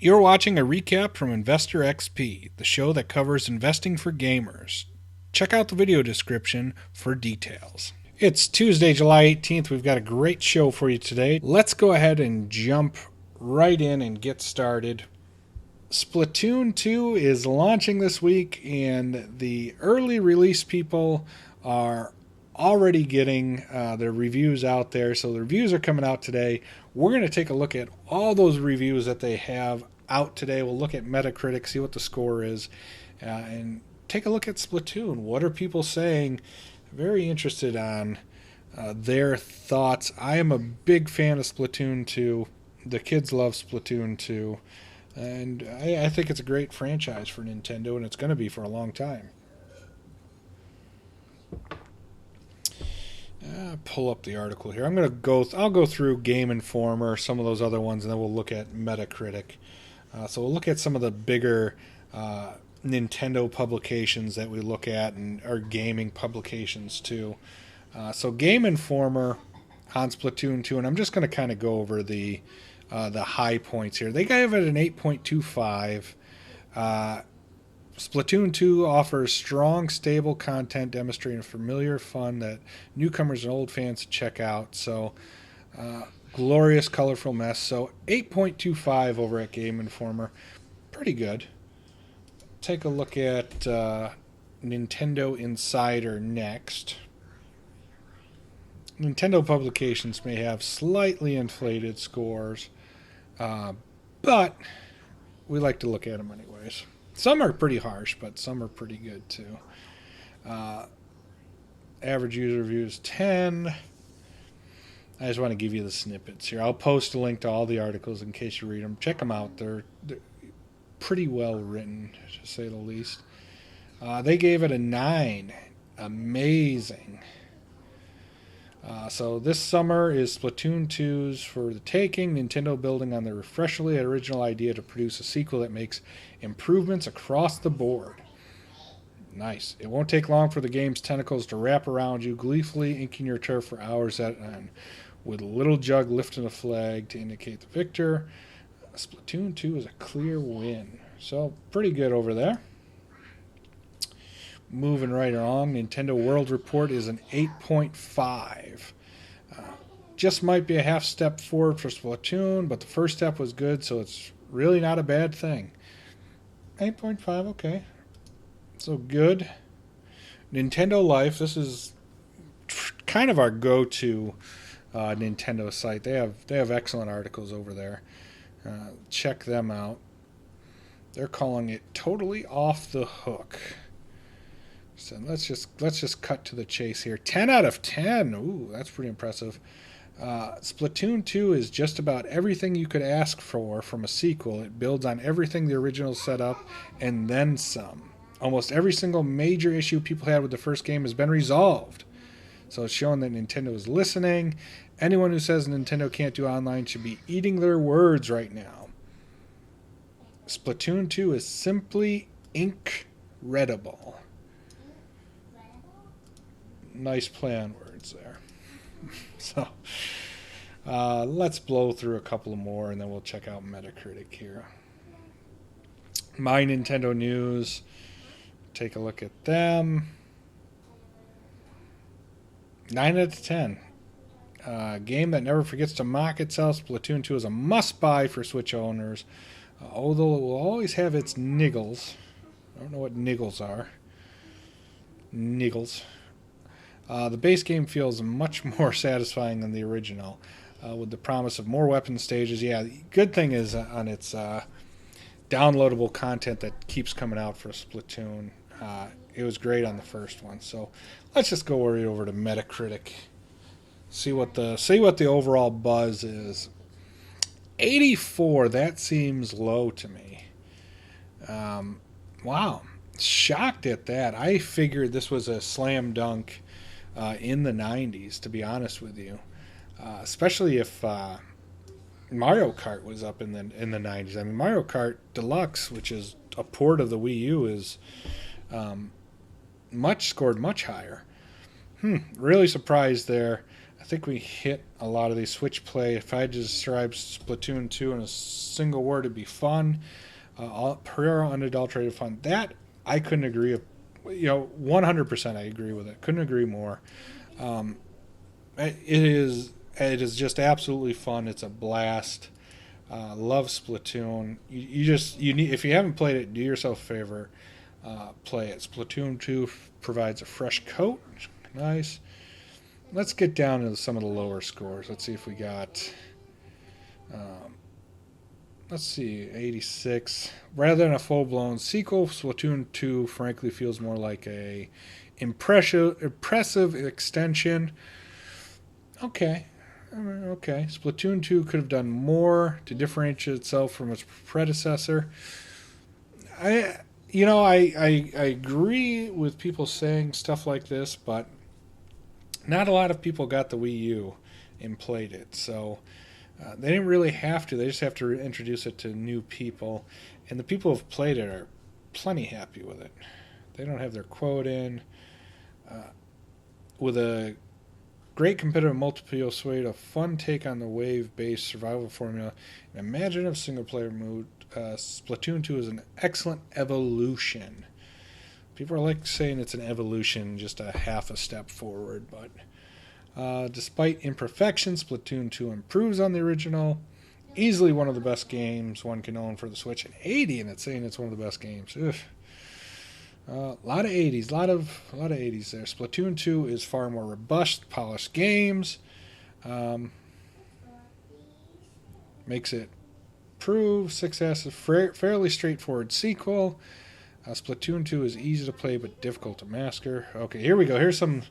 You're watching a recap from Investor XP, the show that covers investing for gamers. Check out the video description for details. It's Tuesday, July 18th. We've got a great show for you today. Let's go ahead and jump right in and get started. Splatoon 2 is launching this week, and the early release people are already getting their reviews out there. So the reviews are coming out today. We're going to take a look at all those reviews that they have out today. We'll look at Metacritic, see what the score is, and take a look at Splatoon. What are people saying? Very interested on their thoughts. I am a big fan of Splatoon 2. The kids love Splatoon 2. And I think it's a great franchise for Nintendo, and it's going to be for a long time. Pull up the article here. I'll go through Game Informer, some of those other ones, and then we'll look at Metacritic. So we'll look at some of the bigger Nintendo publications that we look at, and our gaming publications too. So Game Informer on Splatoon 2, and I'm just going to kind of go over the high points here. They gave it an 8.25. Splatoon 2 offers strong, stable content demonstrating familiar fun that newcomers and old fans should check out. So, glorious, colorful mess. So, 8.25 over at Game Informer. Pretty good. Take a look at Nintendo Insider next. Nintendo publications may have slightly inflated scores, but we like to look at them anyways. Some are pretty harsh, but some are pretty good too. Average user reviews 10. I just want to give you the snippets here. I'll post a link to all the articles in case you read them. Check them out. They're pretty well written, to say the least. They gave it a 9. Amazing. So this summer is Splatoon 2's for the taking. Nintendo building on their freshly original idea to produce a sequel that makes improvements across the board. Nice. It won't take long for the game's tentacles to wrap around you, gleefully inking your turf for hours at an end, with a little jug lifting a flag to indicate the victor. Splatoon 2 is a clear win. So pretty good over there. Moving right along, Nintendo World Report is an 8.5. Just might be a half step forward for Splatoon, but the first step was good, so it's really not a bad thing. 8.5, okay. So good. Nintendo Life, this is kind of our go-to Nintendo site. They have excellent articles over there. Check them out. They're calling it totally off the hook. So let's just cut to the chase here. 10 out of 10. Ooh, that's pretty impressive. Splatoon 2 is just about everything you could ask for from a sequel. It builds on everything the original set up and then some. Almost every single major issue people had with the first game has been resolved. So it's showing that Nintendo is listening. Anyone who says Nintendo can't do online should be eating their words right now. Splatoon 2 is simply incredible. Nice play on words there. So let's blow through a couple more and then we'll check out Metacritic here. My Nintendo News. Take a look at them. 9 out of 10. Game that never forgets to mock itself. Splatoon 2 is a must-buy for Switch owners. Although it will always have its niggles. I don't know what niggles are. Niggles. The base game feels much more satisfying than the original, with the promise of more weapon stages. Yeah, the good thing is on its downloadable content that keeps coming out for Splatoon. It was great on the first one. So let's just go right over to Metacritic. See what the overall buzz is. 84. That seems low to me. Wow, shocked at that. I figured this was a slam dunk. In the 90s, to be honest with you, especially if Mario Kart was up in the 90s. I mean, Mario Kart Deluxe, which is a port of the Wii U, is scored much higher. Really surprised there. I think we hit a lot of these switch play. If I had to describe Splatoon 2 in a single word, it'd be fun. Pure unadulterated fun. That I couldn't agree. 100% I agree with it. Couldn't agree more. It is just absolutely fun. It's a blast. Love Splatoon. You need, if you haven't played it, do yourself a favor. Play it. Splatoon 2 provides a fresh coat. Nice. Let's get down to some of the lower scores. Let's see if we got. Let's see, 86. Rather than a full-blown sequel, Splatoon 2 frankly feels more like a impressive extension. Okay. Okay. Splatoon 2 could have done more to differentiate itself from its predecessor. I agree with people saying stuff like this, but not a lot of people got the Wii U and played it, so they didn't really have to. They just have to introduce it to new people, and the people who have played it are plenty happy with it. They don't have their quote in. With a great competitive multiplayer suite, a fun take on the wave-based survival formula, an imaginative single-player mood, Splatoon 2 is an excellent evolution. People are like saying it's an evolution, just a half a step forward, but despite imperfections, Splatoon 2 improves on the original. Easily one of the best games one can own for the Switch. And 80, and it's saying it's one of the best games. A lot of 80s, a lot of 80s there. Splatoon 2 is far more robust, polished games. Makes it prove success. A fairly straightforward sequel. Splatoon 2 is easy to play but difficult to master. Okay, here we go. Here's some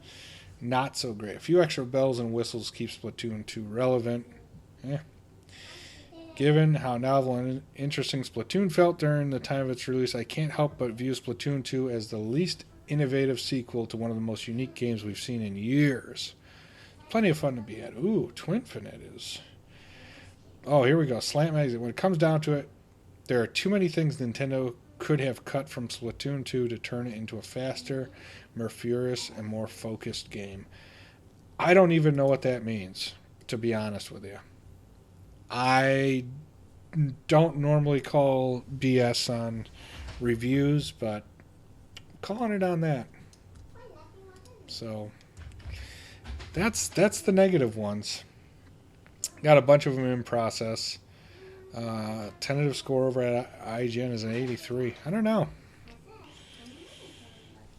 not so great. A few extra bells and whistles keep Splatoon 2 relevant. Given how novel and interesting Splatoon felt during the time of its release, I can't help but view Splatoon 2 as the least innovative sequel to one of the most unique games we've seen in years. Plenty of fun to be had. Ooh, Twinfinite is... Oh, here we go. Slant Magazine. When it comes down to it, there are too many things Nintendo could have cut from Splatoon 2 to turn it into a faster, more furious, and more focused game. I don't even know what that means, to be honest with you. I don't normally call BS on reviews, but I'm calling it on that. So that's the negative ones. Got a bunch of them in process. Tentative score over at IGN is an 83. I don't know.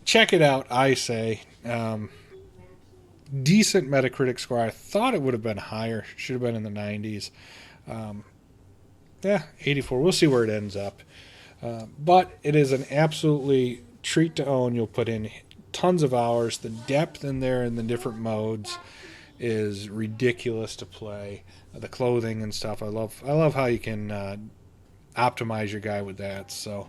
Check it out, I say. Decent Metacritic score. I thought it would have been higher. Should have been in the 90s. 84. We'll see where it ends up. But it is an absolutely treat to own. You'll put in tons of hours. The depth in there in the different modes is ridiculous to play. The clothing and stuff. I love how you can optimize your guy with that. So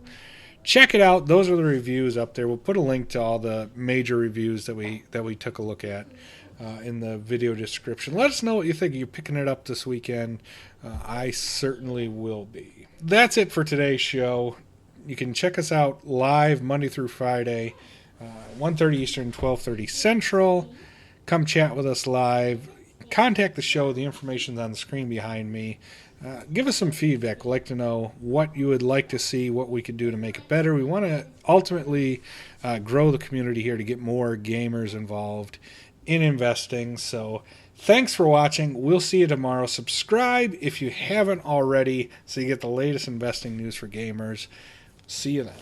check it out. Those are the reviews up there. We'll put a link to all the major reviews that we took a look at in the video description. Let us know what you think. You're picking it up this weekend. I certainly will be. That's it for today's show. You can check us out live Monday through Friday, 1:30 Eastern, 12:30 Central. Come chat with us live. Contact the show. The information's on the screen behind me. Give us some feedback. We'd like to know what you would like to see, what we could do to make it better. We want to ultimately grow the community here to get more gamers involved in investing. So thanks for watching. We'll see you tomorrow. Subscribe if you haven't already so you get the latest investing news for gamers. See you then.